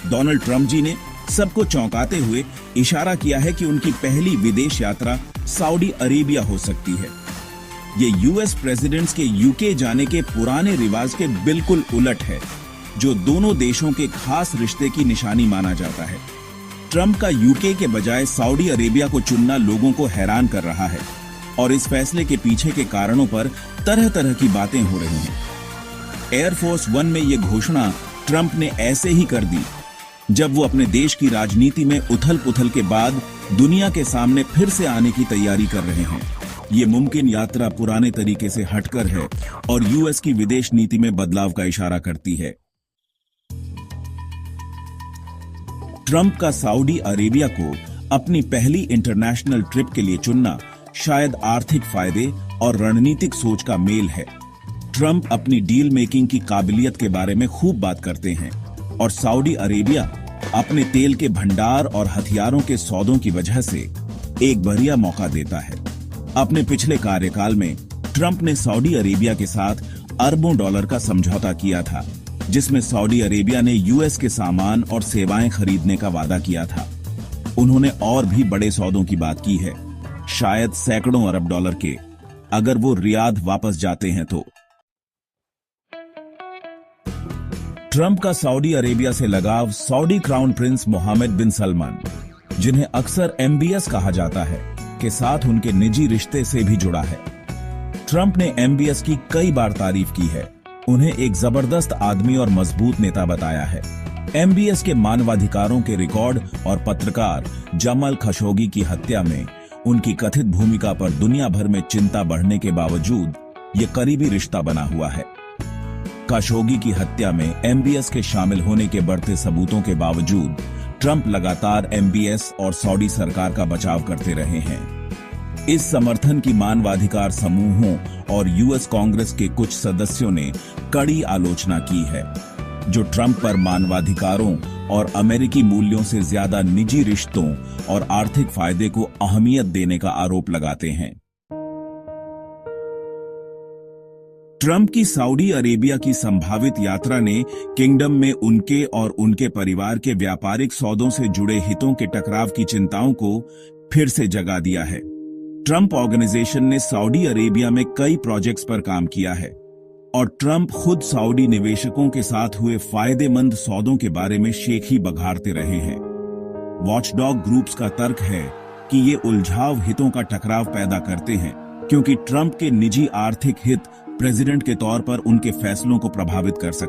Donald Trump जी ने सबको चौंकाते हुए इशारा किया है कि उनकी पहली विदेश यात्रा सऊदी अरेबिया हो सकती है। ये यूएस प्रेसिडेंट्स के यूके जाने के पुराने रिवाज के बिल्कुल उलट है, जो दोनों देशों के खास रिश्ते की निशानी माना जाता है। ट्रंप का यूके के बजाय सऊदी अरेबिया को चुनना लोगों को हैरान कर रहा है और इस फैसले के पीछे के कारणों पर तरह तरह की बातें हो रही हैं। एयरफोर्स वन में यह घोषणा ट्रंप ने ऐसे ही कर दी जब वो अपने देश की राजनीति में उथल-पुथल के बाद दुनिया के सामने फिर से आने की तैयारी कर रहे हैं। ये मुमकिन यात्रा पुराने तरीके से हटकर है और यूएस की विदेश नीति में बदलाव का इशारा करती है। ट्रंप का सऊदी अरेबिया को अपनी पहली इंटरनेशनल ट्रिप के लिए चुनना शायद आर्थिक फायदे और रणनीतिक सोच का मेल है। ट्रंप अपनी डील मेकिंग की काबिलियत के बारे में खूब बात करते हैं और सऊदी अरेबिया अपने तेल के भंडार और हथियारों के सौदों की वजह से एक बढ़िया मौका देता है। अपने पिछले कार्यकाल में ट्रंप ने सऊदी अरेबिया के साथ अरबों डॉलर का समझौता किया था, जिसमें सऊदी अरेबिया ने यूएस के सामान और सेवाएं खरीदने का वादा किया था। उन्होंने और भी बड़े सौदों की बात की है, शायद सैकड़ों अरब डॉलर के, अगर वो रियाद वापस जाते हैं तो। ट्रंप का सऊदी अरेबिया से लगाव सऊदी क्राउन प्रिंस मोहम्मद बिन सलमान, जिन्हें अक्सर एमबीएस कहा जाता है, के साथ उनके निजी रिश्ते से भी जुड़ा है। ट्रंप ने एमबीएस की कई बार तारीफ की है, उन्हें एक जबरदस्त आदमी और मजबूत नेता बताया है। एमबीएस के मानवाधिकारों के रिकॉर्ड और पत्रकार जमाल खशोगी की हत्या में उनकी कथित भूमिका पर दुनिया भर में चिंता बढ़ने के बावजूद ये करीबी रिश्ता बना हुआ है। खशोगी की हत्या में एमबीएस के शामिल होने के बढ़ते सबूतों के बावजूद ट्रंप लगातार एमबीएस और सऊदी सरकार का बचाव करते रहे हैं। इस समर्थन की मानवाधिकार समूहों और यूएस कांग्रेस के कुछ सदस्यों ने कड़ी आलोचना की है, जो ट्रंप पर मानवाधिकारों और अमेरिकी मूल्यों से ज्यादा निजी रिश्तों और आर्थिक फायदे को अहमियत देने का आरोप लगाते हैं। ट्रंप की सऊदी अरेबिया की संभावित यात्रा ने किंगडम में उनके और उनके परिवार के व्यापारिक सौदों से जुड़े हितों के टकराव की चिंताओं को फिर से जगा दिया है। ट्रंप ऑर्गेनाइजेशन ने सऊदी अरेबिया में कई प्रोजेक्ट्स पर काम किया है और ट्रंप खुद सऊदी निवेशकों के साथ हुए फायदेमंद सौदों के बारे में शेखी बघाड़ते रहे हैं। वॉचडॉग ग्रुप्स का तर्क है कि ये उलझाव हितों का टकराव पैदा करते हैं, क्योंकि ट्रंप के निजी आर्थिक हित प्रेसिडेंट के तौर पर उनके फैसलों को प्रभावित कर सकते हैं।